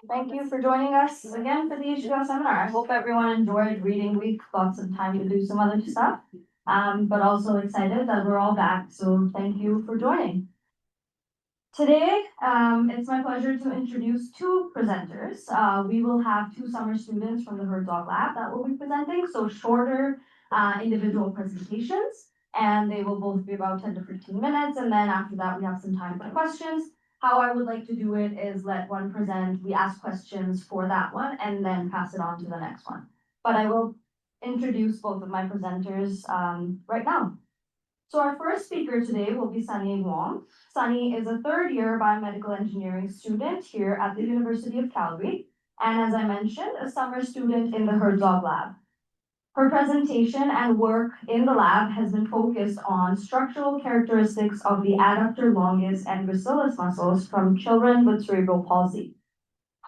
Thank you for joining us again for the HDL seminar. I hope everyone enjoyed reading week, got some time to do some other stuff. But also excited that we're all back, so thank you for joining. Today, it's my pleasure to introduce two presenters. We will have two summer students from the Herzog Lab that will be presenting, so shorter individual presentations, and they will both be about 10 to 15 minutes, and then after that we have some time for questions. How I would like to do it is let one present, we ask questions for that one, and then pass it on to the next one. But I will introduce both of my presenters right now. So our first speaker today will be Sunnie Vuong. Sunnie is a third-year biomedical engineering student here at the University of Calgary, and as I mentioned, a summer student in the Herzog Lab. Her presentation and work in the lab has been focused on structural characteristics of the adductor longus and gracilis muscles from children with cerebral palsy.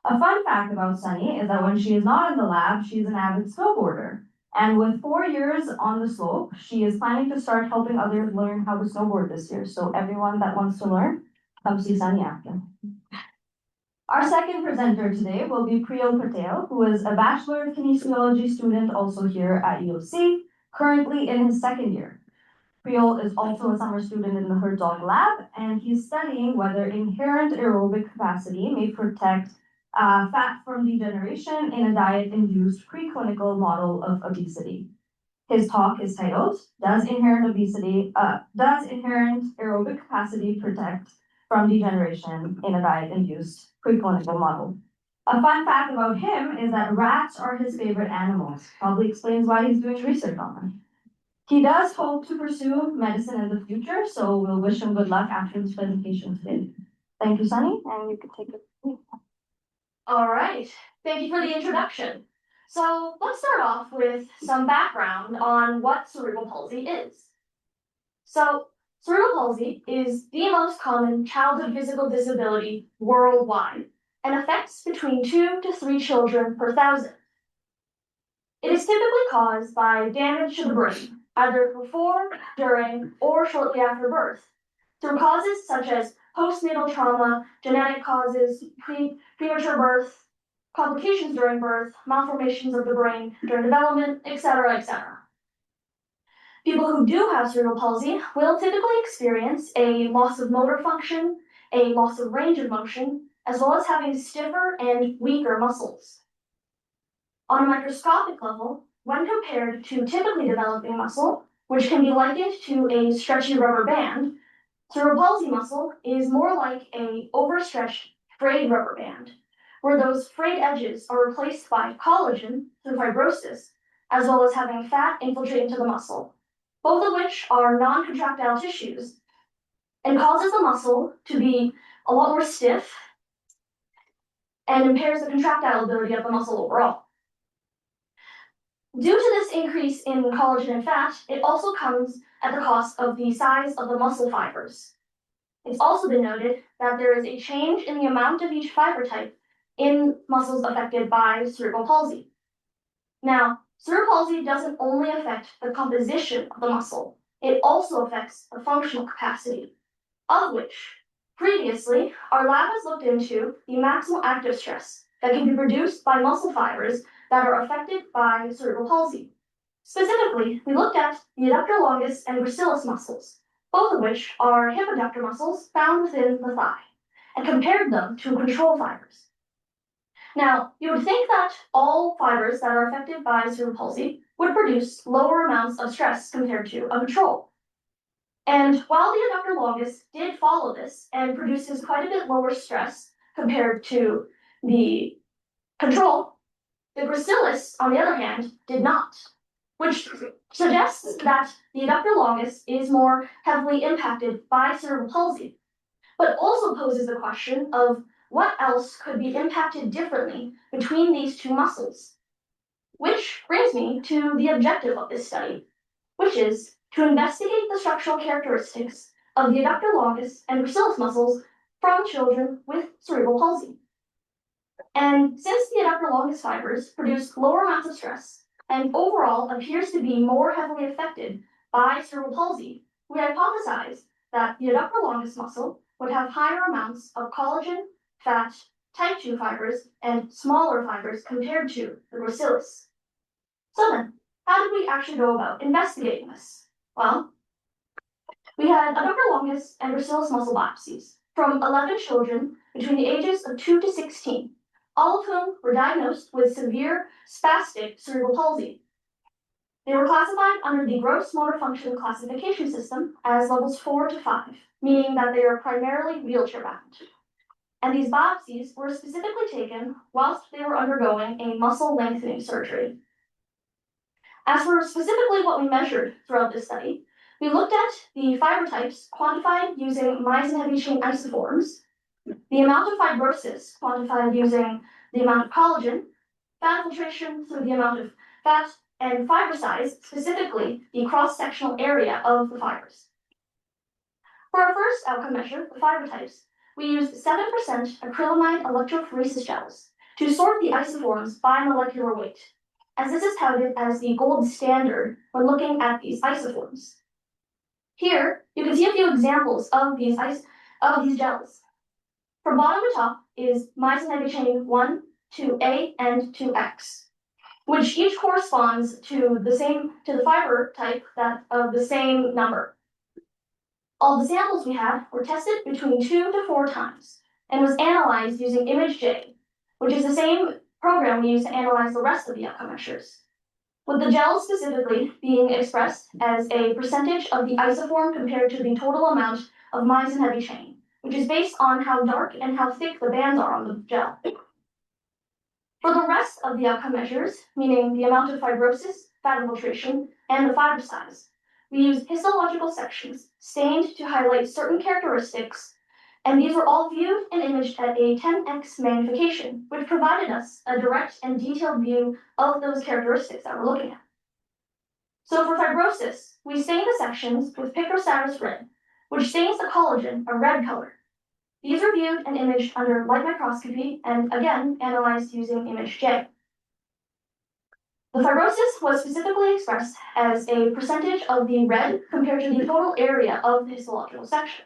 A fun fact about Sunnie is that when she is not in the lab, she is an avid snowboarder. And with 4 years on the slope, she is planning to start helping others learn how to snowboard this year. So everyone that wants to learn, come see Sunnie after. Our second presenter today will be Priyal Patel, who is a Bachelor of Kinesiology student also here at UOC, currently in his second year. Priyal is also a summer student in the Herzog Lab, and he's studying whether inherent aerobic capacity may protect fat from degeneration in a diet-induced preclinical model of obesity. His talk is titled, Does inherent aerobic capacity protect from degeneration in a diet-induced preclinical model? A fun fact about him is that rats are his favorite animals. Probably explains why he's doing research on them. He does hope to pursue medicine in the future, so we'll wish him good luck after this presentation today. Thank you, Sunnie, and you can take it. All right, thank you for the introduction. So let's start off with some background on what cerebral palsy is. So cerebral palsy is the most common childhood physical disability worldwide and affects between 2 to 3 children per 1,000. It is typically caused by damage to the brain, either before, during, or shortly after birth, through causes such as postnatal trauma, genetic causes, premature birth, complications during birth, malformations of the brain during development, etc., etc. People who do have cerebral palsy will typically experience a loss of motor function, a loss of range of motion, as well as having stiffer and weaker muscles. On a microscopic level, when compared to typically developing muscle, which can be likened to a stretchy rubber band, cerebral palsy muscle is more like an overstretched frayed rubber band, where those frayed edges are replaced by collagen through fibrosis, as well as having fat infiltrate into the muscle, both of which are non-contractile tissues, and causes the muscle to be a lot more stiff and impairs the contractile ability of the muscle overall. Due to this increase in collagen and fat, it also comes at the cost of the size of the muscle fibers. It's also been noted that there is a change in the amount of each fiber type in muscles affected by cerebral palsy. Now, cerebral palsy doesn't only affect the composition of the muscle, it also affects the functional capacity, of which previously our lab has looked into the maximal active stress that can be produced by muscle fibers that are affected by cerebral palsy. Specifically, we looked at the adductor longus and gracilis muscles, both of which are hip adductor muscles found within the thigh, and compared them to control fibers. Now, you would think that all fibers that are affected by cerebral palsy would produce lower amounts of stress compared to a control. And while the adductor longus did follow this and produces quite a bit lower stress compared to the control, the gracilis, on the other hand, did not, which suggests that the adductor longus is more heavily impacted by cerebral palsy, but also poses the question of what else could be impacted differently between these two muscles. Which brings me to the objective of this study, which is to investigate the structural characteristics of the adductor longus and gracilis muscles from children with cerebral palsy. And since the adductor longus fibers produce lower amounts of stress and overall appears to be more heavily affected by cerebral palsy, we hypothesized that the adductor longus muscle would have higher amounts of collagen, fat, type 2 fibers, and smaller fibers compared to the gracilis. So then, how did we actually go about investigating this? Well, we had adductor longus and gracilis muscle biopsies from 11 children between the ages of 2 to 16, all of whom were diagnosed with severe spastic cerebral palsy. They were classified under the gross motor function classification system as levels 4 to 5, meaning that they are primarily wheelchair bound. And these biopsies were specifically taken whilst they were undergoing a muscle lengthening surgery. As for specifically what we measured throughout this study, we looked at the fiber types quantified using myosin heavy chain isoforms, the amount of fibrosis quantified using the amount of collagen, fat infiltration through the amount of fat, and fiber size, specifically the cross-sectional area of the fibers. For our first outcome measure, the fiber types, we used 7% acrylamide electrophoresis gels to sort the isoforms by molecular weight, as this is touted as the gold standard when looking at these isoforms. Here, you can see a few examples of these gels. From bottom to top is myosin heavy chain 1, 2A, and 2X, which each corresponds to the fiber type that of the same number. All the samples we had were tested between 2 to 4 times and was analyzed using ImageJ, which is the same program we use to analyze the rest of the outcome measures, with the gels specifically being expressed as a percentage of the isoform compared to the total amount of myosin heavy chain, which is based on how dark and how thick the bands are on the gel. For the rest of the outcome measures, meaning the amount of fibrosis, fat infiltration, and the fiber size, we used histological sections stained to highlight certain characteristics, and these were all viewed and imaged at a 10x magnification, which provided us a direct and detailed view of those characteristics that we're looking at. So for fibrosis, we stained the sections with picrosatis red, which stains the collagen a red color. These are viewed and imaged under light microscopy and again analyzed using ImageJ. The fibrosis was specifically expressed as a percentage of the red compared to the total area of the histological section.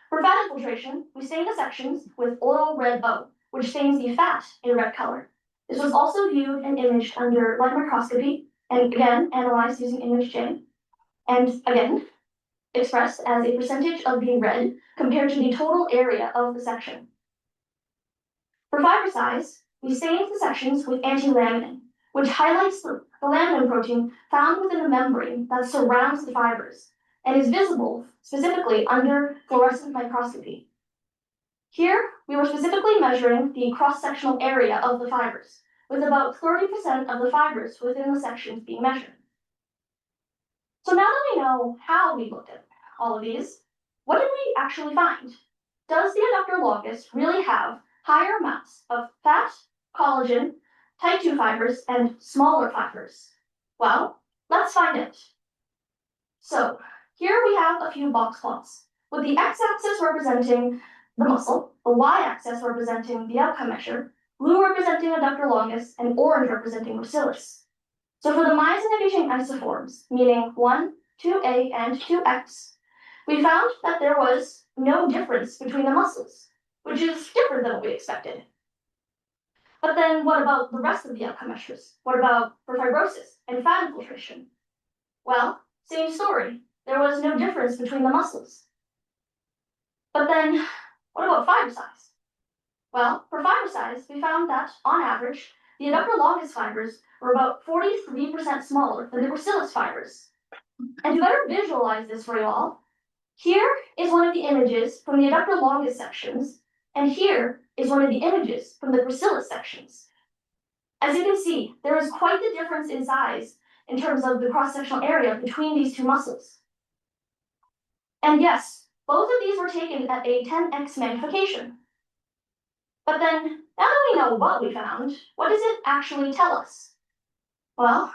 For fat infiltration, we stained the sections with oil red O, which stains the fat a red color. This was also viewed and imaged under light microscopy and again analyzed using ImageJ, and again expressed as a percentage of the red compared to the total area of the section. For fiber size, we stained the sections with anti-laminin, which highlights the laminin protein found within the membrane that surrounds the fibers and is visible specifically under fluorescent microscopy. Here, we were specifically measuring the cross-sectional area of the fibers, with about 30% of the fibers within the sections being measured. So now that we know how we looked at all of these, what did we actually find? Does the adductor longus really have higher amounts of fat, collagen, type 2 fibers, and smaller fibers? Well, let's find out. So here we have a few box plots, with the x-axis representing the muscle, the y-axis representing the outcome measure, blue representing adductor longus, and orange representing gracilis. So for the myosin heavy chain isoforms, meaning 1, 2A, and 2X, we found that there was no difference between the muscles, which is different than what we expected. But then what about the rest of the outcome measures? What about for fibrosis and fat infiltration? Well, same story. There was no difference between the muscles. But then what about fiber size? Well, for fiber size, we found that, on average, the adductor longus fibers were about 43% smaller than the gracilis fibers. And to better visualize this for you all, here is one of the images from the adductor longus sections, and here is one of the images from the gracilis sections. As you can see, there is quite the difference in size in terms of the cross-sectional area between these two muscles. And yes, both of these were taken at a 10x magnification. But then, now that we know what we found, what does it actually tell us? Well,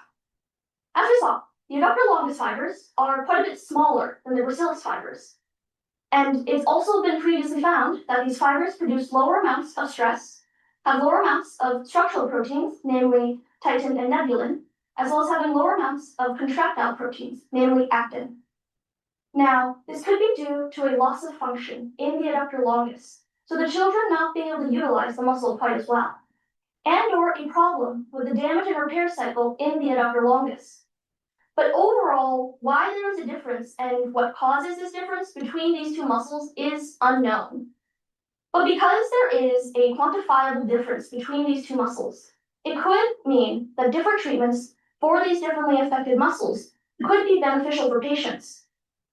as we saw, the adductor longus fibers are quite a bit smaller than the gracilis fibers. And it's also been previously found that these fibers produce lower amounts of stress, have lower amounts of structural proteins, namely titin and nebulin, as well as having lower amounts of contractile proteins, namely actin. Now, this could be due to a loss of function in the adductor longus. so the children not being able to utilize the muscle quite as well, and or a problem with the damage and repair cycle in the adductor longus. But overall, why there is a difference and what causes this difference between these two muscles is unknown. But because there is a quantifiable difference between these two muscles, it could mean that different treatments for these differently affected muscles could be beneficial for patients.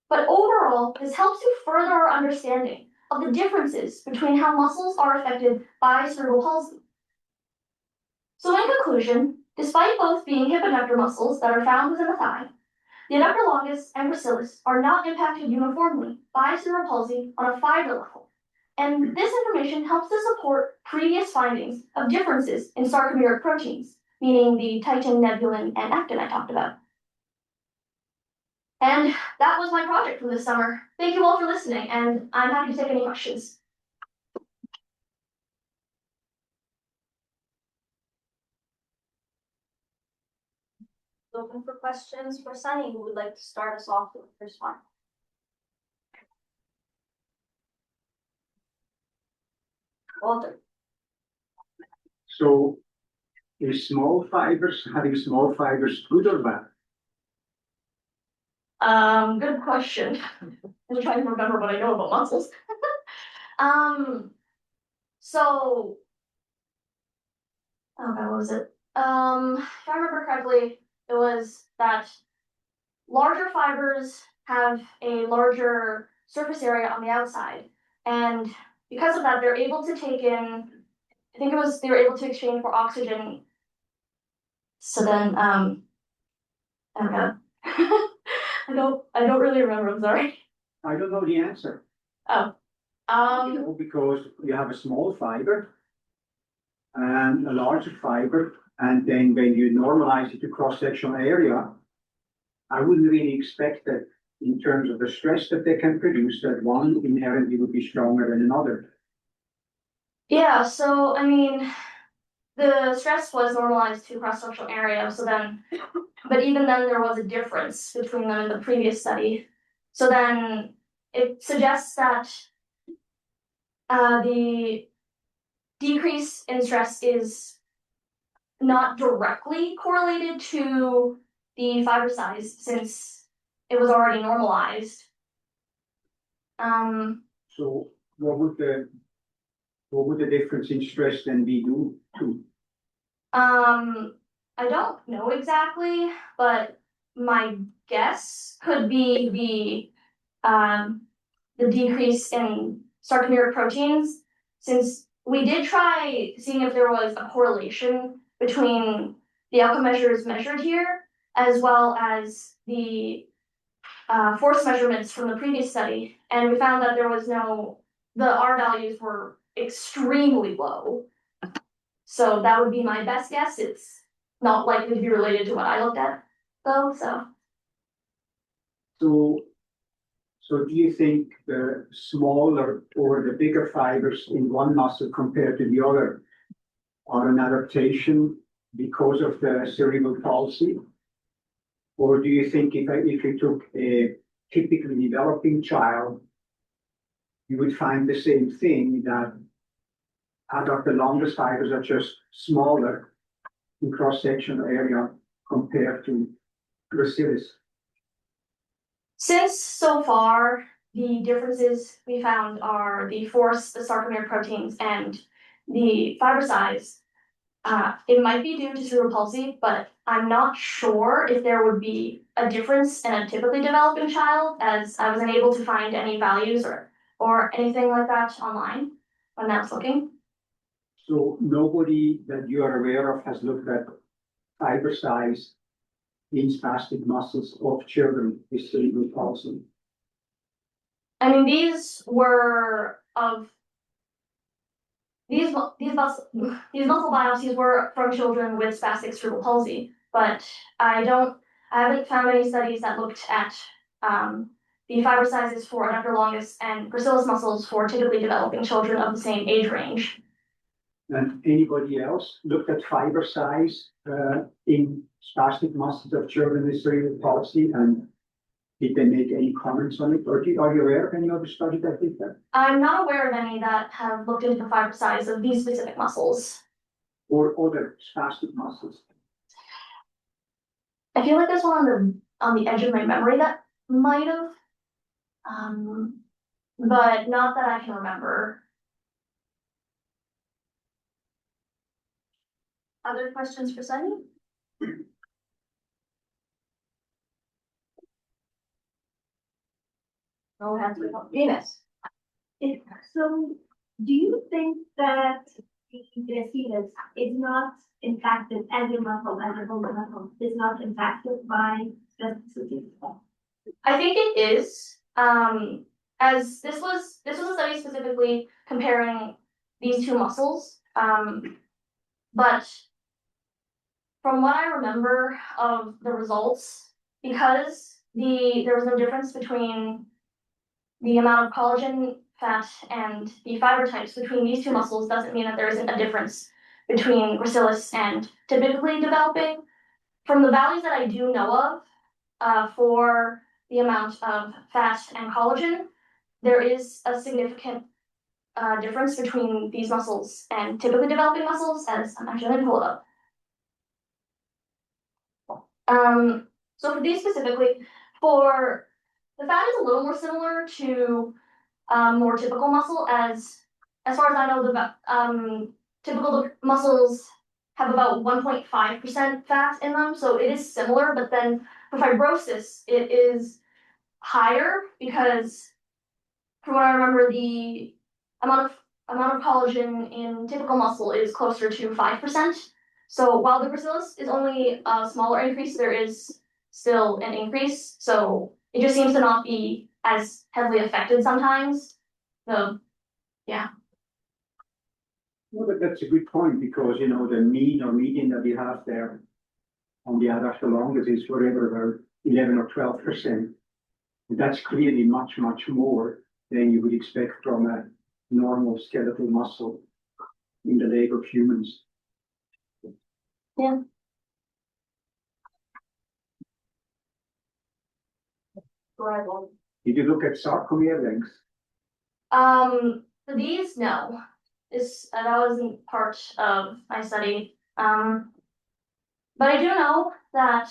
But overall, this helps to further our understanding of the differences between how muscles are affected by cerebral palsy. So in conclusion, despite both being hip adductor muscles that are found within the thigh, the adductor longus and gracilis are not impacted uniformly by cerebral palsy on a fiber level. And this information helps to support previous findings of differences in sarcomeric proteins, meaning the titin, nebulin, and actin I talked about. And that was my project from this summer. Thank you all for listening, and I'm happy to take any questions. Open for questions for Sunnie, who would like to start us off with the first one. Walter. So is having small fibers good or bad? Good question. I'm trying to remember what I know about muscles. So, okay, what was it? If I remember correctly, it was that larger fibers have a larger surface area on the outside, and because of that, they're able to take in, I think it was they were able to exchange for oxygen. So then, I don't know. I don't really remember. I'm sorry. I don't know the answer. Oh, Because you have a small fiber and a larger fiber, and then when you normalize it to cross-sectional area, I wouldn't really expect that in terms of the stress that they can produce, that one inherently would be stronger than another. yeah. So I mean, the stress was normalized to cross-sectional area. So then, but even then, there was a difference between them in the previous study. So then, it suggests that the decrease in stress is not directly correlated to the fiber size since it was already normalized. So what would the difference in stress then be due to? I don't know exactly, but my guess could be the decrease in sarcomeric proteins, since we did try seeing if there was a correlation between the outcome measures measured here, as well as the force measurements from the previous study, and we found that there was the R values were extremely low. So that would be my best guess. It's not likely to be related to what I looked at, though, so. So do you think the smaller or the bigger fibers in one muscle compared to the other are an adaptation because of the cerebral palsy? Or do you think if you took a typically developing child, you would find the same thing, that adductor longus fibers are just smaller in cross-sectional area compared to gracilis? Since so far, the differences we found are the force, the sarcomere proteins, and the fiber size, it might be due to cerebral palsy, but I'm not sure if there would be a difference in a typically developing child, as I was unable to find any values or anything like that online when I was looking. So nobody that you are aware of has looked at fiber size in spastic muscles of children with cerebral palsy? I mean, these muscle biopsies were from children with spastic cerebral palsy, but I haven't found any studies that looked at the fiber sizes for adductor longus and gracilis muscles for typically developing children of the same age range. And anybody else looked at fiber size in spastic muscles of children with cerebral palsy and Did they make any comments on it, or are you aware of any other study that did that? I'm not aware of any that have looked into the fiber size of these specific muscles. Or other spastic muscles? I feel like there's one on the edge of my memory that might have. But not that I can remember. Other questions for Sunny? No hands with Venus. So, do you think that the fetus is not impacted as a muscle, as a bone muscle, is not impacted by spasticity? I think it is. As this was a study specifically comparing these two muscles. But from what I remember of the results, because there was no difference between the amount of collagen, fat, and the fiber types between these two muscles doesn't mean that there isn't a difference between gracilis and typically developing. From the values that I do know of, for the amount of fat and collagen, there is a significant difference between these muscles and typically developing muscles, as I'm actually going to pull it up. So for these specifically, for the fat is a little more similar to more typical muscle, as far as I know, the typical muscles have about 1.5% fat in them, so it is similar. But then for fibrosis, it is higher because, from what I remember, the amount of collagen in typical muscle is closer to 5%. So while the gracilis is only a smaller increase, there is still an increase. So it just seems to not be as heavily affected sometimes. So, yeah. Well, but that's a good point, because, you know, the mean or median that we have there on the adductor longus is whatever, about 11 or 12%. That's clearly much, much more than you would expect from a normal skeletal muscle in the leg of humans. Yeah. Did you look at sarcomere length? For these, no. That wasn't part of my study. But I do know that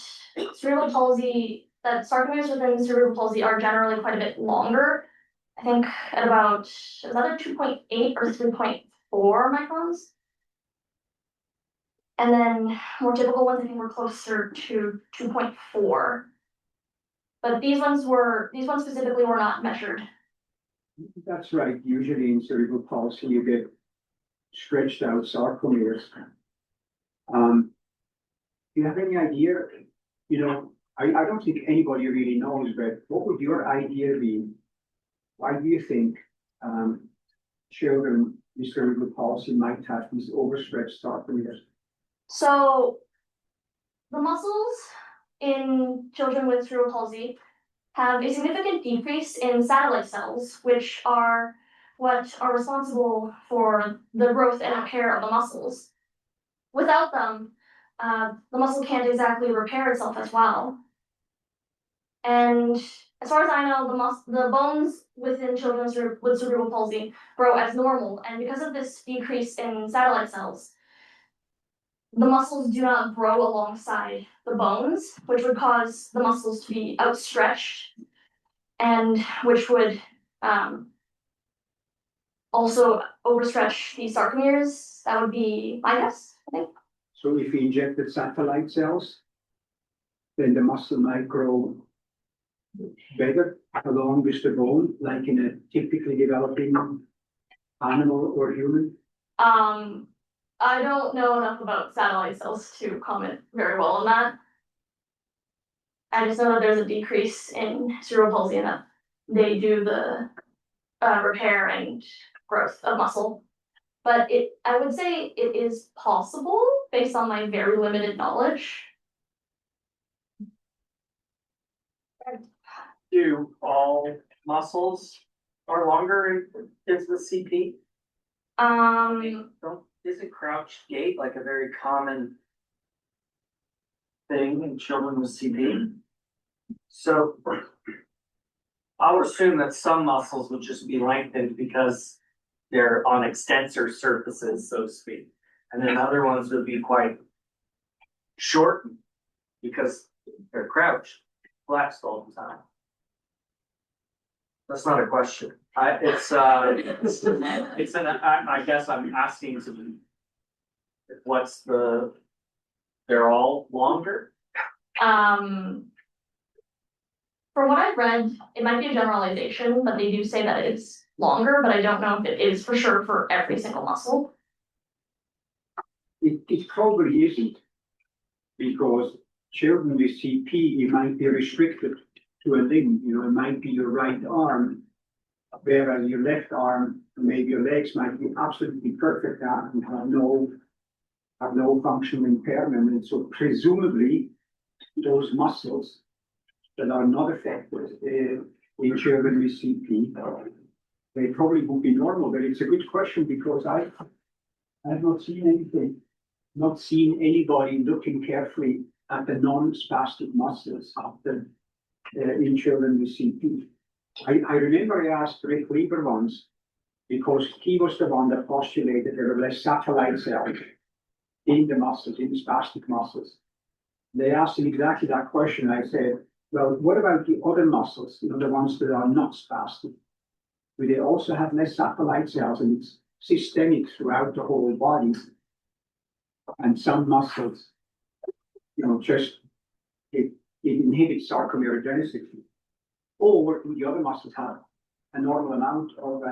cerebral palsy, that sarcomeres within cerebral palsy are generally quite a bit longer. I think at about, it was either 2.8 or 3.4 microns. And then more typical ones, I think, were closer to 2.4. But these ones specifically were not measured. That's right. Usually in cerebral palsy, you get stretched out sarcomeres. Do you have any idea? You know, I don't think anybody really knows, but what would your idea be? Why do you think children with cerebral palsy might have these overstretched sarcomeres? So the muscles in children with cerebral palsy have a significant decrease in satellite cells, which are what are responsible for the growth and repair of the muscles. Without them, the muscle can't exactly repair itself as well. And as far as I know, the bones within children with cerebral palsy grow as normal, and because of this decrease in satellite cells, the muscles do not grow alongside the bones, which would cause the muscles to be outstretched, and which would also overstretch the sarcomeres. That would be my guess, I think. So if we injected satellite cells, then the muscle might grow better along with the bone, like in a typically developing animal or human. I don't know enough about satellite cells to comment very well on that. I just know that there's a decrease in cerebral palsy and that they do the repair and growth of muscle. But I would say it is possible based on my very limited knowledge. Do all muscles are longer is the CP? Isn't crouched gait like a very common thing in children with CP? So I'll assume that some muscles would just be lengthened because they're on extensor surfaces, so to speak. And then other ones would be quite shortened because they're crouched, flexed all the time. That's not a question. I guess I'm asking to be. They're all longer? From what I've read, it might be a generalization, but they do say that it's longer, but I don't know if it is for sure for every single muscle. It probably isn't, because children with CP, it might be restricted to a limb, you know, it might be your right arm, whereas your left arm, maybe your legs might be absolutely perfect and have no functional impairment, and so presumably those muscles that are not affected in children with CP, they probably would be normal. But it's a good question, because I've not seen anything, not seen anybody looking carefully at the non-spastic muscles after in children with CP. I remember I asked Rick Lieber once, because he was the one that postulated there are less satellite cells in the muscles, in the spastic muscles. They asked him exactly that question. I said, well, what about the other muscles, you know, the ones that are not spastic? Do they also have less satellite cells, and it's systemic throughout the whole body? And some muscles, you know, just it inhibits sarcomerogenesis. Or do the other muscles have a normal amount of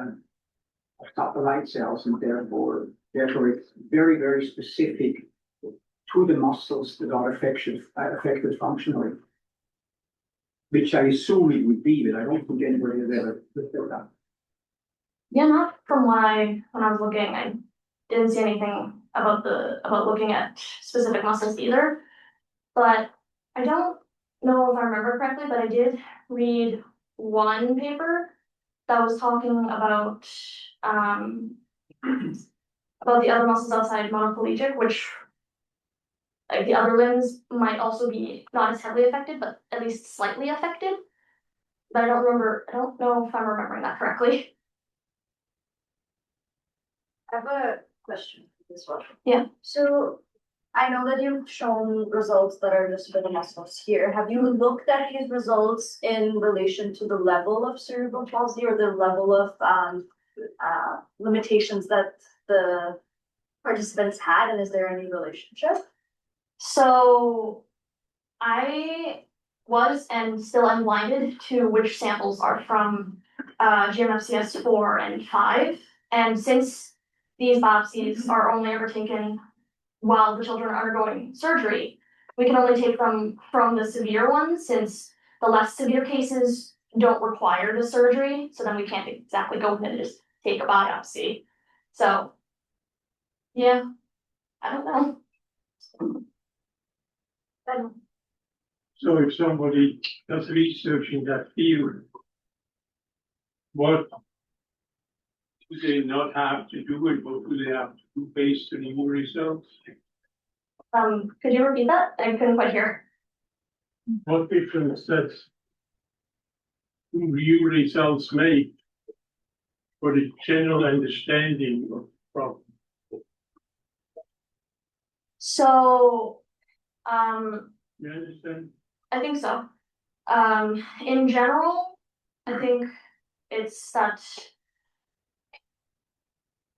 satellite cells, and therefore it's very, very specific to the muscles that are affected functionally, which I assume it would be, but I don't think anybody has ever looked at that. Yeah, not from when I was looking, I didn't see anything about looking at specific muscles either. But I don't know if I remember correctly, but I did read one paper that was talking about the other muscles outside monoplegic, which like the other limbs might also be not as heavily affected, but at least slightly affected. But I don't know if I'm remembering that correctly. I have a question for this one. Yeah. So I know that you've shown results that are just for the muscles here. Have you looked at these results in relation to the level of cerebral palsy or the level of limitations that the participants had, and is there any relationship? So I was and still am blinded to which samples are from GMFCS 4 and 5. And since these biopsies are only ever taken while the children are undergoing surgery, we can only take them from the severe ones, since the less severe cases don't require the surgery. So then we can't exactly go in and just take a biopsy. So yeah, I don't know. So if somebody does research in that field, what do they not have to do, and what do they have to do based on your results? Could you repeat that? I couldn't quite hear. What difference does your results make for the general understanding of the problem? So, You understand? I think so. In general, I think it's that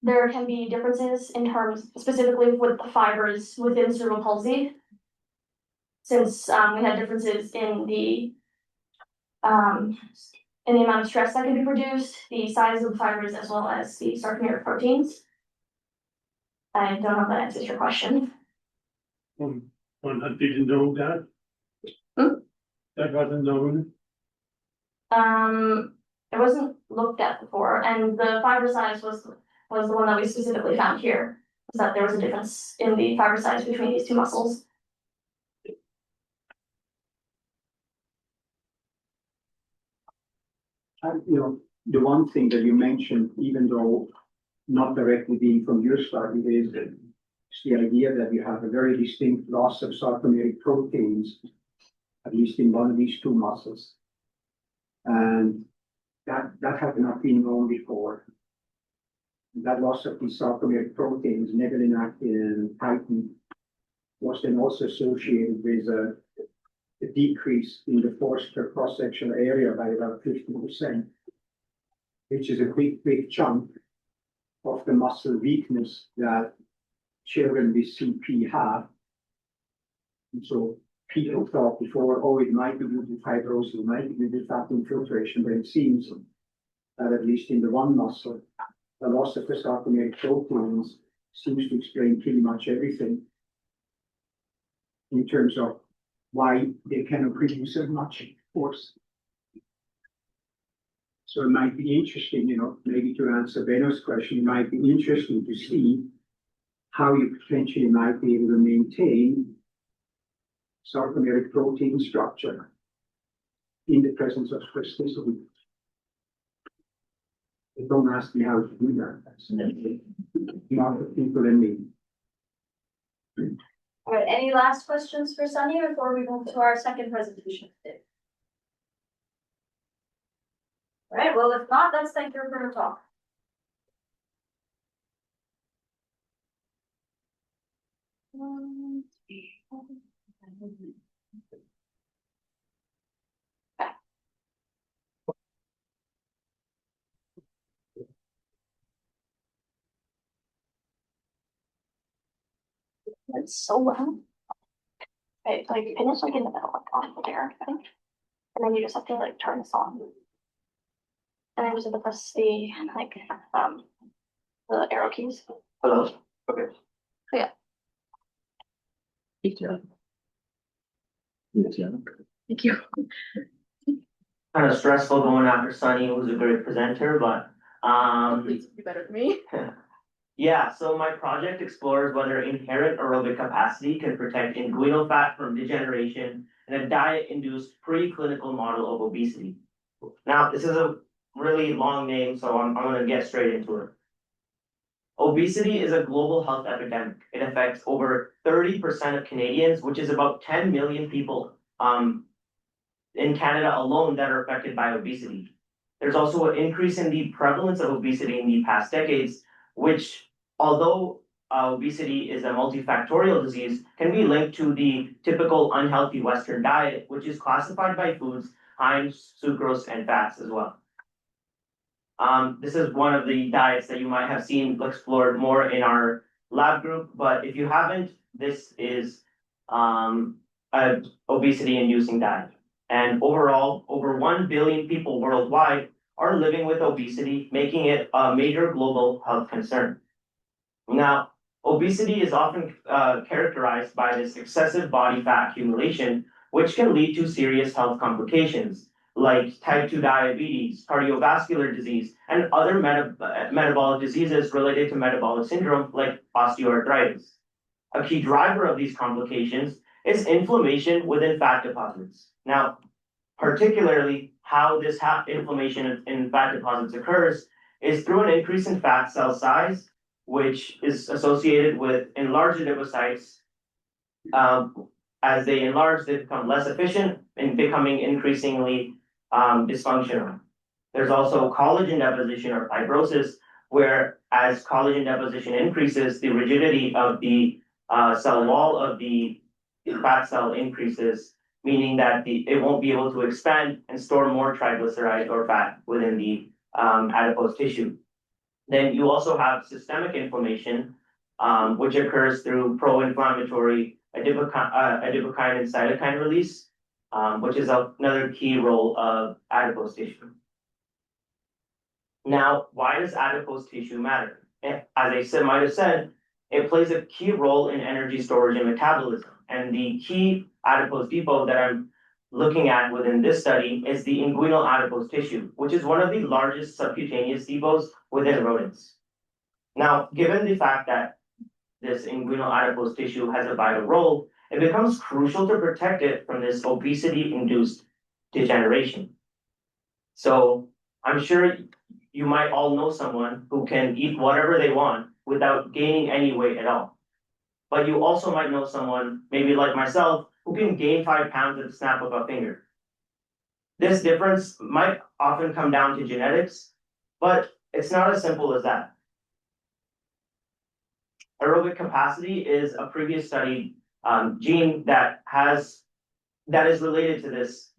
there can be differences in terms, specifically with the fibers within cerebral palsy, since we had differences in the amount of stress that can be produced, the size of the fibers, as well as the sarcomeric proteins. I don't know if that answers your question. One that didn't know that. That wasn't known. It wasn't looked at before, and the fiber size was the one that we specifically found here, was that there was a difference in the fiber size between these two muscles. You know, the one thing that you mentioned, even though not directly being from your study, is the idea that you have a very distinct loss of sarcomeric proteins at least in one of these two muscles. And that had not been known before. That loss of these sarcomeric proteins, megalin, actin, and titin, was then also associated with a decrease in the force per cross-sectional area by about 50%, which is a big chunk of the muscle weakness that children with CP have. And so people thought before, oh, it might be due to fibrosis, it might be due to fat infiltration, but it seems that at least in the one muscle, the loss of the sarcomeric proteins seems to explain pretty much everything in terms of why they cannot produce as much force. So it might be interesting, maybe to answer Benno's question, it might be interesting to see how you potentially might be able to maintain sarcomeric protein structure in the presence of spasticity. But don't ask me how to do that. That's not the people in me. All right, any last questions for Sunnie before we move to our second presentation today? All right, well, if not, let's thank her for her talk. It's so loud. Right, like and it's like in the middle, like on there, I think. And then you just have to like turn this on. And then you just have to press the the arrow keys. Hello. Okay. Yeah. Thank you. Thank you. Kind of stressful going after Sunnie, who was a great presenter, but Please be better than me. yeah, so my project explores whether inherent aerobic capacity can protect inguinal fat from degeneration in a diet-induced preclinical model of obesity. Now, this is a really long name, so I'm gonna get straight into it. Obesity is a global health epidemic. It affects over 30% of Canadians, which is about 10 million people in Canada alone that are affected by obesity. There's also an increase in the prevalence of obesity in the past decades, which, although obesity is a multifactorial disease, can be linked to the typical unhealthy Western diet, which is classified by foods high in sucrose and fats as well. This is one of the diets that you might have seen explored more in our lab group, but if you haven't, this is a obesity-inducing diet. And overall, over 1 billion people worldwide are living with obesity, making it a major global health concern. Now, obesity is often characterized by this excessive body fat accumulation, which can lead to serious health complications like type 2 diabetes, cardiovascular disease, and other metabolic diseases related to metabolic syndrome like osteoarthritis. A key driver of these complications is inflammation within fat deposits. Now, particularly how this inflammation in fat deposits occurs is through an increase in fat cell size, which is associated with enlarged adipocytes. As they enlarge, they become less efficient and becoming increasingly dysfunctional. There's also collagen deposition or fibrosis, where as collagen deposition increases, the rigidity of the cell wall of the fat cell increases, meaning that it won't be able to expand and store more triglyceride or fat within the adipose tissue. Then you also have systemic inflammation, which occurs through pro-inflammatory adipokine and cytokine release, which is another key role of adipose tissue. Now, why does adipose tissue matter? As I might have said, it plays a key role in energy storage and metabolism. And the key adipose depot that I'm looking at within this study is the inguinal adipose tissue, which is one of the largest subcutaneous depots within rodents. Now, given the fact that this inguinal adipose tissue has a vital role, it becomes crucial to protect it from this obesity-induced degeneration. So I'm sure you might all know someone who can eat whatever they want without gaining any weight at all. But you also might know someone, maybe like myself, who can gain 5 pounds at the snap of a finger. This difference might often come down to genetics, but it's not as simple as that. Aerobic capacity is a previous study gene that is related to this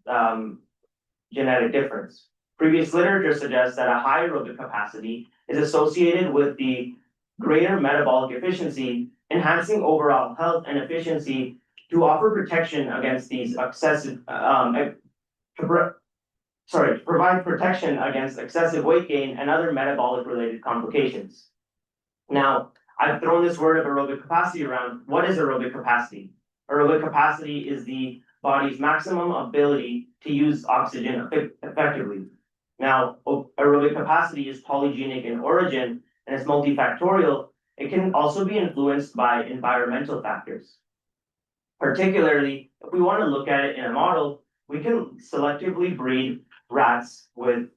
genetic difference. Previous literature suggests that a high aerobic capacity is associated with the greater metabolic efficiency, enhancing overall health and efficiency to offer protection against these provide protection against excessive weight gain and other metabolic related complications. Now, I've thrown this word of aerobic capacity around. What is aerobic capacity? Aerobic capacity is the body's maximum ability to use oxygen effectively. Now, aerobic capacity is polygenic in origin and it's multifactorial. It can also be influenced by environmental factors. Particularly, if we want to look at it in a model, we can selectively breed rats for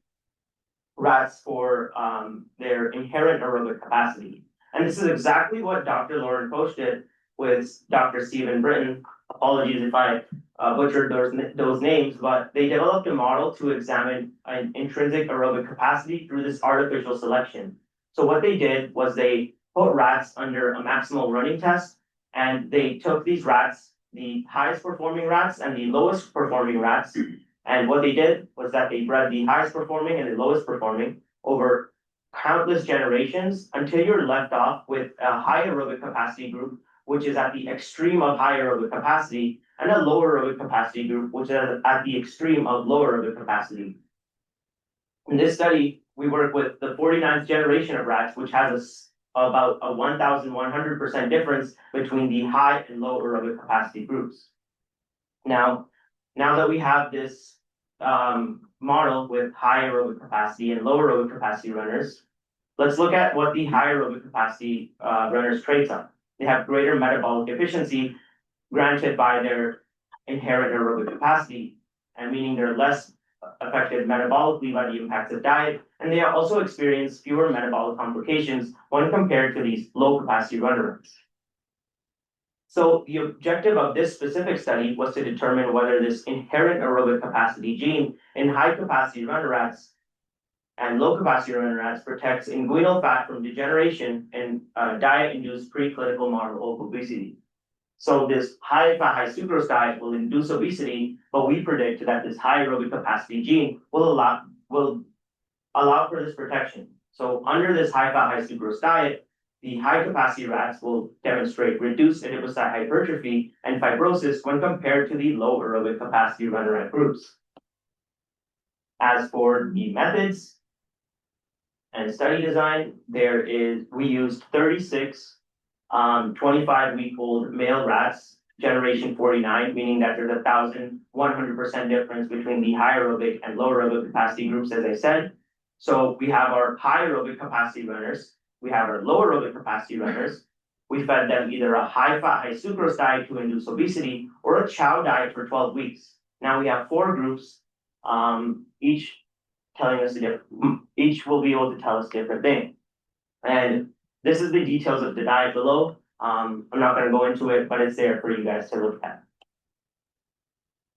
their inherent aerobic capacity. And this is exactly what Dr. Lauren Posch did with Dr. Stephen Britton. Apologies if I butchered those names, but they developed a model to examine an intrinsic aerobic capacity through this artificial selection. So what they did was they put rats under a maximal running test, and they took these rats, the highest performing rats and the lowest performing rats, and what they did was that they bred the highest performing and the lowest performing over countless generations until you're left off with a high aerobic capacity group, which is at the extreme of high aerobic capacity, and a lower aerobic capacity group, which is at the extreme of lower aerobic capacity. In this study, we work with the 49th generation of rats, which has about a 1,100% difference between the high and low aerobic capacity groups. Now that we have this model with high aerobic capacity and low aerobic capacity runners, let's look at what the high aerobic capacity runners' traits are. They have greater metabolic efficiency granted by their inherent aerobic capacity, and meaning they're less affected metabolically by the impacts of diet, and they also experience fewer metabolic complications when compared to these low capacity runners. So the objective of this specific study was to determine whether this inherent aerobic capacity gene in high capacity runner rats and low capacity runner rats protects inguinal fat from degeneration in diet-induced preclinical model of obesity. So this high fat, high sucrose diet will induce obesity, but we predict that this high aerobic capacity gene will allow for this protection. So under this high fat, high sucrose diet, the high capacity rats will demonstrate reduced adipocyte hypertrophy and fibrosis when compared to the low aerobic capacity runner rat groups. As for the methods and study design, we used 36 25-week-old male rats, generation 49, meaning that there's 1,100% difference between the high aerobic and low aerobic capacity groups, as I said. So we have our high aerobic capacity runners, we have our low aerobic capacity runners. We fed them either a high fat, high sucrose diet to induce obesity or a chow diet for 12 weeks. Now we have 4 groups, each will be able to tell us a different thing. And this is the details of the diet below. I'm not going to go into it, but it's there for you guys to look at.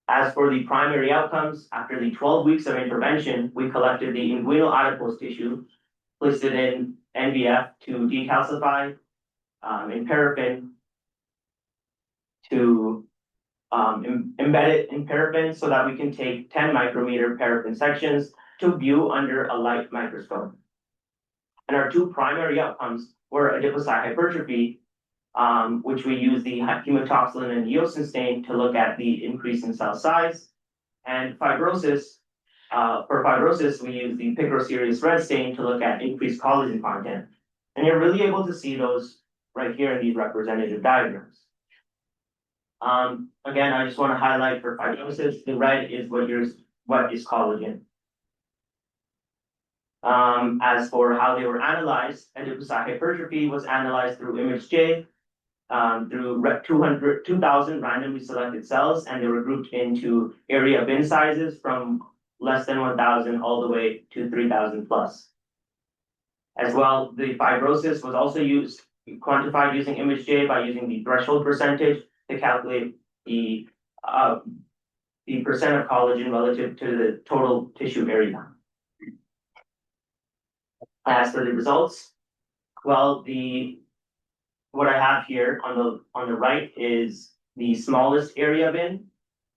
As for the primary outcomes, after the 12 weeks of intervention, we collected the inguinal adipose tissue, placed it in NVF to decalcify, in paraffin to embed it in paraffin so that we can take 10 micrometer paraffin sections to view under a light microscope. And our 2 primary outcomes were adipocyte hypertrophy, which we use the hematoxylin and eosin stain to look at the increase in cell size, and fibrosis. For fibrosis, we use the picrocereus red stain to look at increased collagen content. And you're really able to see those right here in these representative diagrams. Again, I just want to highlight for fibrosis, the red is what is collagen. As for how they were analyzed, adipocyte hypertrophy was analyzed through ImageJ, through 2,000 randomly selected cells, and they were grouped into area bin sizes from less than 1,000 all the way to 3,000 plus. As well, the fibrosis was also quantified using ImageJ by using the threshold percentage to calculate the the percent of collagen relative to the total tissue area. As for the results, well, what I have here on the right is the smallest area bin,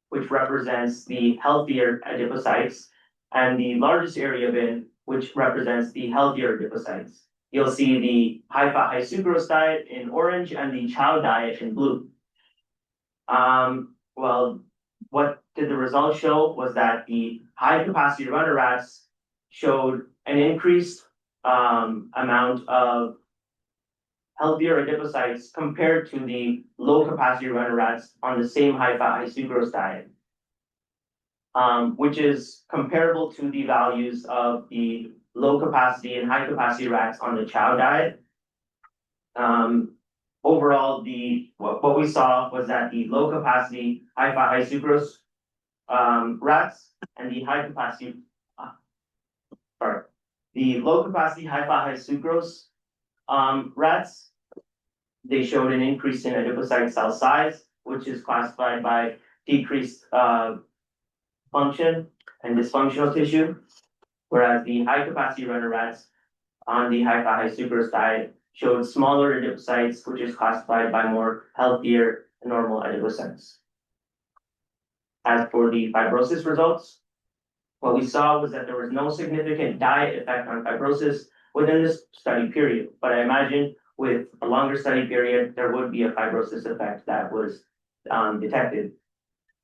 which represents the healthier adipocytes, and the largest area bin, which represents the healthier adipocytes. You'll see the high-fat, high-sucrose diet in orange and the chow diet in blue. Well, what did the results show was that the high-capacity runner rats showed an increased amount of healthier adipocytes compared to the low-capacity runner rats on the same high-fat, high-sucrose diet, which is comparable to the values of the low-capacity and high-capacity rats on the chow diet. Overall, what we saw was that the low-capacity, high-fat, high-sucrose rats and the high-capacity, the low-capacity, high-fat, high-sucrose rats, they showed an increase in adipocyte cell size, which is classified by decreased function and dysfunctional tissue, whereas the high-capacity runner rats on the high-fat, high-sucrose diet showed smaller adipocytes, which is classified by more healthier normal adipocytes. As for the fibrosis results, what we saw was that there was no significant diet effect on fibrosis within this study period, but I imagine with a longer study period, there would be a fibrosis effect that was detected.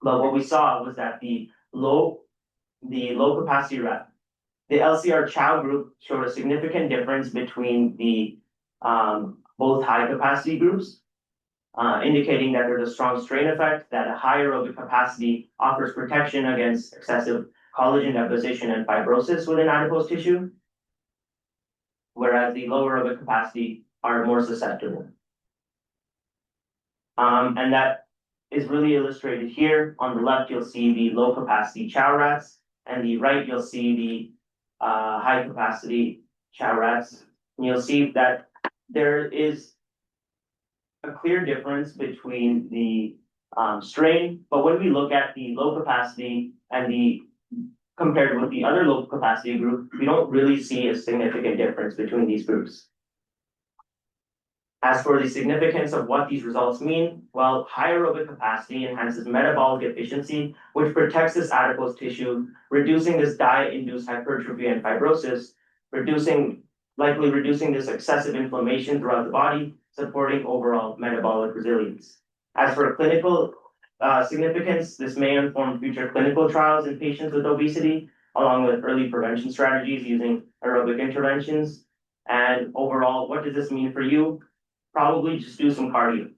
But what we saw was that the low capacity rat, the LCR chow group showed a significant difference between the both high capacity groups, indicating that there's a strong strain effect, that a high aerobic capacity offers protection against excessive collagen deposition and fibrosis within adipose tissue, whereas the low aerobic capacity are more susceptible. And that is really illustrated here. On the left, you'll see the low capacity chow rats, and the right, you'll see the high capacity chow rats. And you'll see that there is a clear difference between the strain, but when we look at the low capacity and compared with the other low capacity group, we don't really see a significant difference between these groups. As for the significance of what these results mean, well, high aerobic capacity enhances metabolic efficiency, which protects this adipose tissue, reducing this diet-induced hypertrophy and fibrosis, likely reducing this excessive inflammation throughout the body, supporting overall metabolic resilience. As for clinical significance, this may inform future clinical trials in patients with obesity, along with early prevention strategies using aerobic interventions. And overall, what does this mean for you? Probably just do some cardio.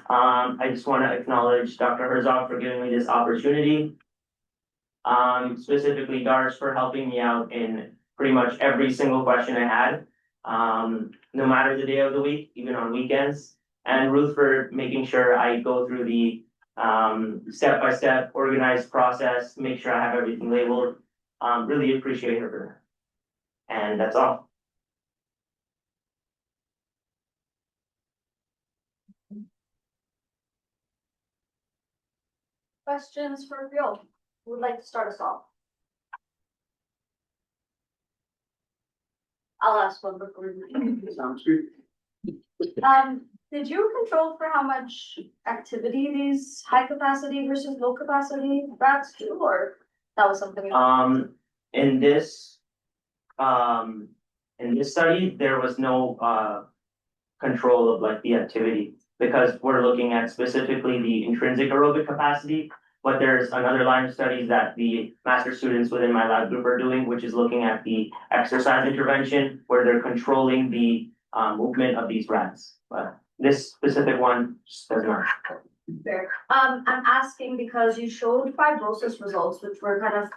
I just want to acknowledge Dr. Herzog for giving me this opportunity. Specifically Darsh for helping me out in pretty much every single question I had, no matter the day of the week, even on weekends. And Ruth for making sure I go through the step-by-step organized process, make sure I have everything labeled. Really appreciate her for that. And that's all. Questions for Priyal? Who would like to start us off? I'll ask one before you. Sounds good. Did you control for how much activity these high capacity versus low capacity rats do, or that was something? In this study, there was no control of like the activity, because we're looking at specifically the intrinsic aerobic capacity. But there's another line of studies that the master students within my lab group are doing, which is looking at the exercise intervention, where they're controlling the movement of these rats. But this specific one just does not. Fair. I'm asking because you showed fibrosis results, which were kind of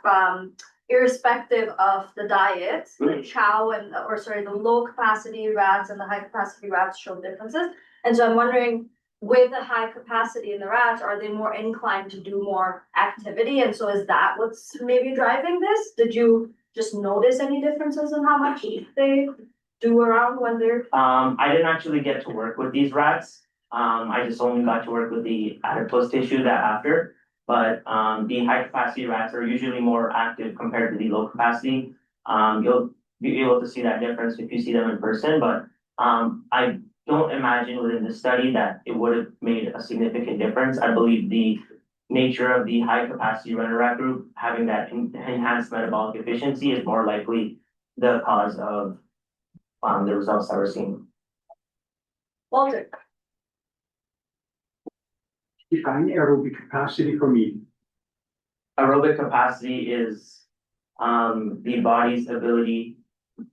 irrespective of the diet. The chow the low capacity rats and the high capacity rats showed differences. And so I'm wondering, with the high capacity in the rats, are they more inclined to do more activity? And so is that what's maybe driving this? Did you just notice any differences in how much they do around when they're? I didn't actually get to work with these rats. I just only got to work with the adipose tissue that after. But the high capacity rats are usually more active compared to the low capacity. You'll be able to see that difference if you see them in person, but I don't imagine within the study that it would have made a significant difference. I believe the nature of the high capacity runner rat group having that enhanced metabolic efficiency is more likely the cause of the results that we're seeing. Walter, Define aerobic capacity for me. Aerobic capacity is the body's ability,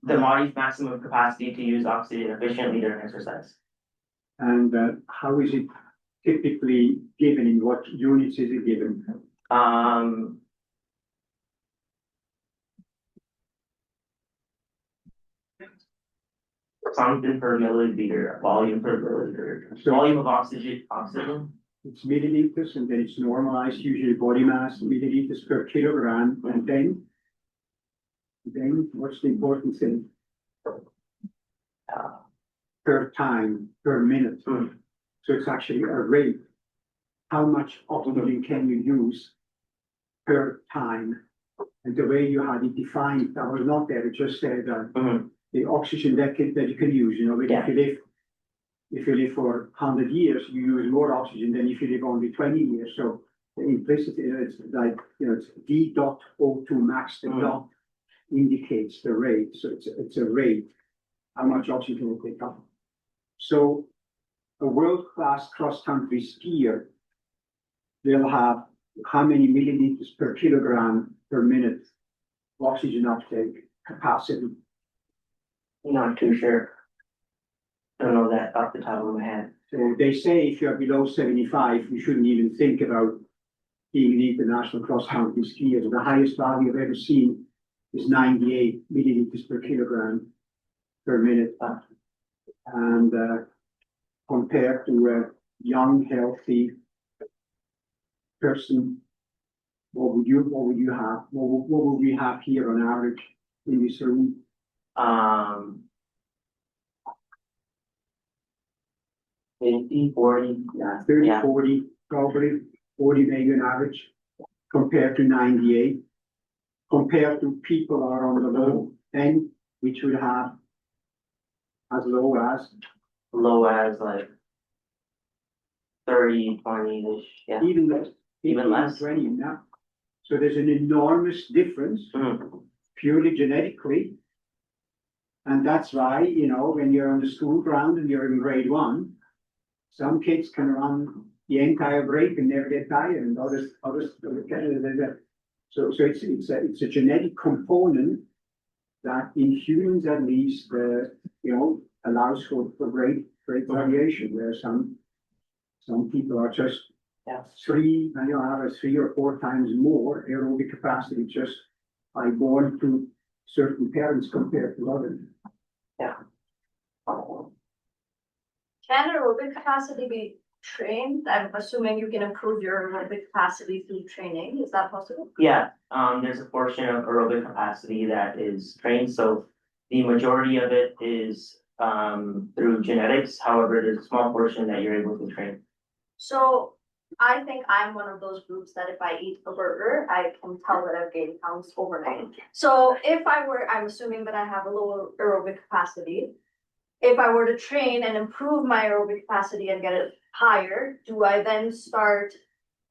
the body's maximum capacity to use oxygen efficiently during exercise. And how is it typically given? In what units is it given? Something per milliliter, volume per milliliter, So- volume of oxygen. It's milliliters, and then it's normalized, usually body mass, milliliters per kilogram, and then what's the important thing? Per time, per minute. Hmm. So it's actually a rate. How much oxygen can you use per time? And the way you had it defined, that was not there, it just said Mhm. the oxygen that you can use, you know, but Yeah. if you live for 100 years, you use more oxygen than if you live only 20 years. So the implicit, it's like, you know, it's D dot O2 max, the dot indicates the rate. So it's a rate, how much oxygen will take up. So a world-class cross-country skier will have how many milliliters per kilogram per minute oxygen uptake capacity? Not too sure. Don't know that off the top of my head. So they say if you're below 75, you shouldn't even think about being an international cross-country skier. The highest value I've ever seen is 98 milliliters per kilogram per minute. And compared to a young, healthy person, what would you have? What would we have here on average in this room? 50, 40. Yeah, 30, Yeah. 40, probably 40 maybe on average, compared to 98. Compared to people who are on the low end, which would have as low as Low as like 30, 20-ish, yeah. even less. Even 15, less. 20, yeah. So there's an enormous difference Mhm. purely genetically. And that's why, you know, when you're on the school ground and you're in grade 1, some kids can run the entire break and never get tired, and others. So it's a genetic component that in humans at least, you know, allows for great variation, where some people are just Yeah. you know, have a 3 or 4 times more aerobic capacity just by born to certain parents compared to others. can aerobic capacity be trained? I'm assuming you can improve your aerobic capacity through training. Is that possible? Yeah, there's a portion of aerobic capacity that is trained, so the majority of it is through genetics. However, there's a small portion that you're able to train. So I think I'm one of those groups that if I eat a burger, I can tell that I've gained pounds overnight. So if I'm assuming that I have a lower aerobic capacity. If I were to train and improve my aerobic capacity and get it higher, do I then start,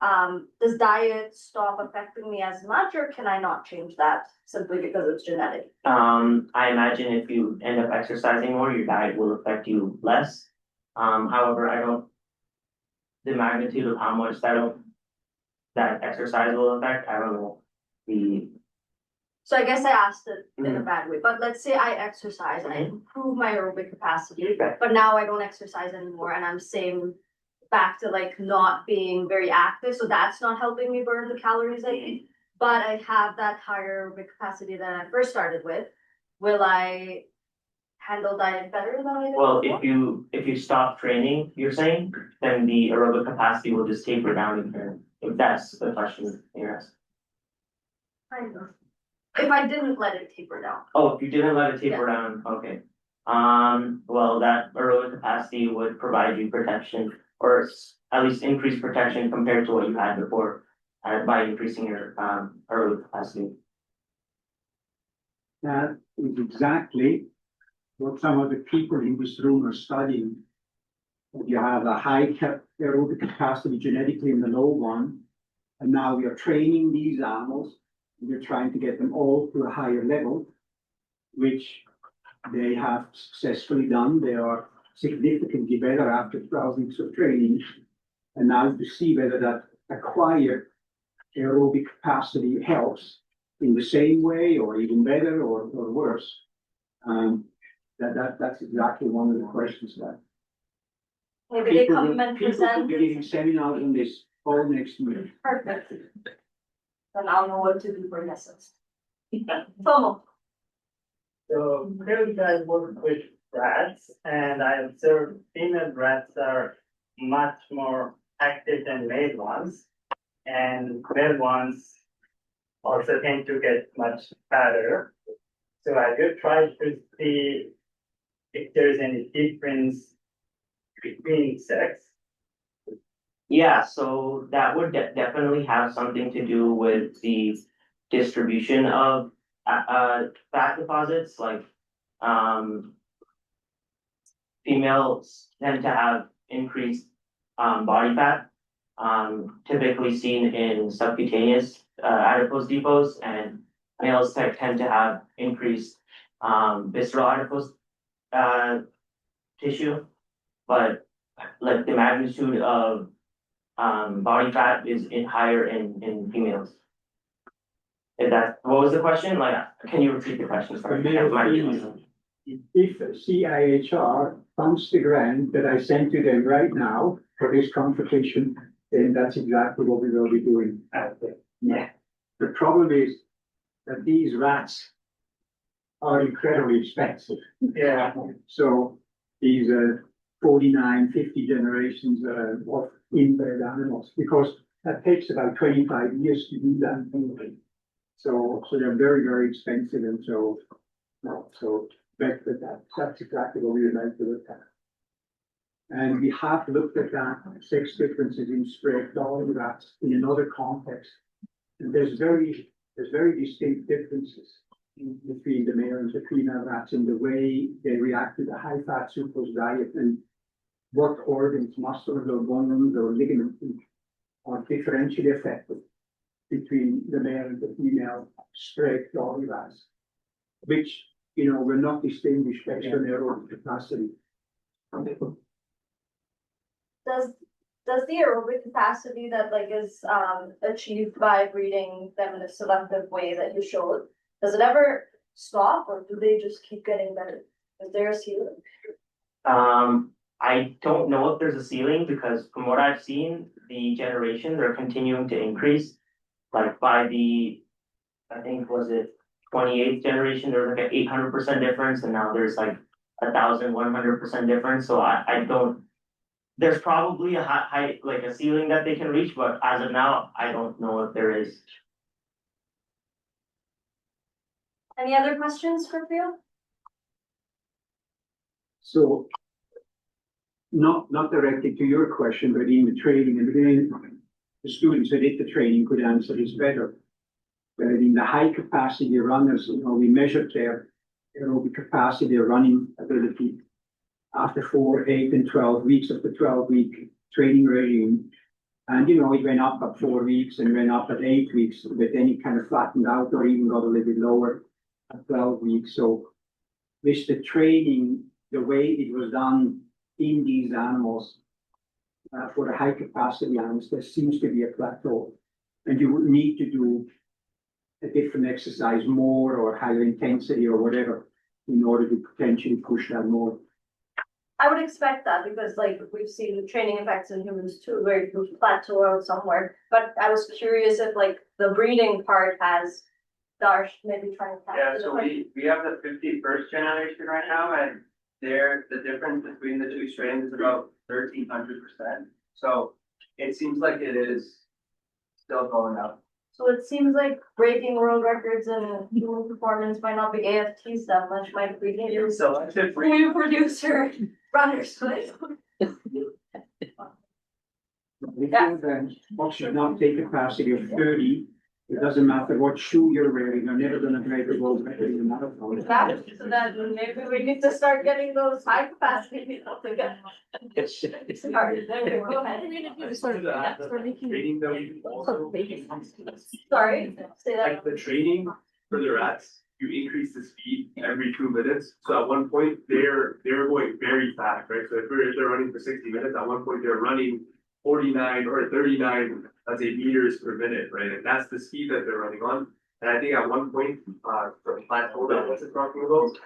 does diet stop affecting me as much, or can I not change that simply because it's genetic? I imagine if you end up exercising more, your diet will affect you less. However, I don't, the magnitude of how much that exercise will affect, I don't know. So I guess I asked it in a bad way, but let's say I exercise, I improve my aerobic capacity, Right. but now I don't exercise anymore and I'm saying back to like not being very active, so that's not helping me burn the calories I eat. But I have that higher aerobic capacity that I first started with. Will I handle diet better than I did Well, before? if you stop training, you're saying, then the aerobic capacity will just taper down again. If that's the question you're asking. Kind of. If I didn't let it taper down. Oh, if you didn't let it taper down, okay. Well, that aerobic capacity capacity would provide you protection, or at least increased protection compared to what you had before, by increasing your aerobic capacity. That is exactly what some of the people in this room are studying. You have a high aerobic capacity genetically in the low one, and now we are training these animals. We're trying to get them all to a higher level, which they have successfully done. They are significantly better after 12 weeks of training. And now to see whether that acquired aerobic capacity helps in the same way or even better or worse. That's exactly one of the questions that Maybe they people come will, and people will present. be giving seminars on this all next year. Perfect. Then I'll know what to do for lessons. FOMO. So currently I work with rats and I observed female rats are much more active than male ones. And male ones also tend to get much fatter. So I did try to see if there's any difference between sex. Yeah, so that would definitely have something to do with the distribution of fat deposits. Like females tend to have increased body fat, typically seen in subcutaneous adipose depots, and males tend to have increased visceral adipose tissue, but like the magnitude of body fat is higher in females. If what was the question? Like, can you repeat the question? Sorry. If CIHR pumps the grant that I sent to them right now for this competition, then that's exactly what we will be doing out there. Yeah. The problem is that these rats are incredibly expensive. Yeah. So these 49, 50 generations of inbred animals, because that takes about 25 years to do that. So they're very, very expensive, and so back to that. That's exactly what we would like to look at. And we have looked at that sex differences in stray dog rats in another context. And there's very distinct differences between the male and the female rats in the way they react to the high fat sucrose diet and what organs, muscles or bones or ligaments are differentially affected between the male and the female straight dog rats, which, were not distinguished based on their own capacity. Does the aerobic capacity that is achieved by breeding them in a selective way that you showed, does it ever stop, or do they just keep getting better? Is there a ceiling? I don't know if there's a ceiling, because from what I've seen, the generations are continuing to increase. Like by the, I think, was it 28th generation, there was like an 800% difference, and now there's like 1,100% difference. So I don't, there's probably a high, like a ceiling that they can reach, but as of now, I don't know if there is. Any other questions for Priyal? So, not directly to your question, but in the training and again, the students that did the training could answer this better. But in the high capacity runners, we measured their aerobic capacity, their running ability after 4, 8, and 12 weeks of the 12-week training regime. And it went up at 4 weeks and went up at 8 weeks, but then it kind of flattened out or even got a little bit lower at 12 weeks. So with the training, the way it was done in these animals, for the high capacity animals, there seems to be a plateau. And you would need to do a different exercise more or higher intensity or whatever in order to potentially push that more. I would expect that, because we've seen the training effects in humans too, where it would plateau out somewhere. But I was curious if the breeding part has Darsh maybe trying to Yeah, so we have the 51st generation right now, and the difference between the two strains is about 1,300%. So it seems like it is still going up. So it seems like breaking world records and human performance might not be AFTs that much, might be your So I should new producer, runners, please. Before then, watch should not take a capacity of 30. It doesn't matter what shoe you're wearing, you're never gonna break a world record in the marathon. So then maybe we need to start getting those high capacity people together. Sorry, there we go. Go ahead. Training that we also. Sorry, say that. Like the training for the rats, you increase the speed every 2 minutes. So at one point, they're going very fast, right? So if they're running for 60 minutes, at one point, they're running 49 or 39, let's say, meters per minute, right? And that's the speed that they're running on. And I think at one point, from plateau that was talking about,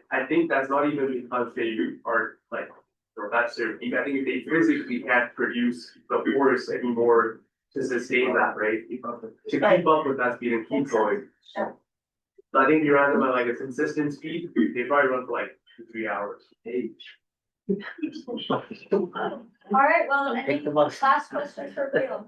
I think that's not even because they are like, or that's their peak. I think they physically can't produce the force anymore to sustain that, right? To keep up with that speed and keep going. So I think you run them at like a consistent speed, they probably run for like 2-3 hours. All right, well, any last questions for Priyal?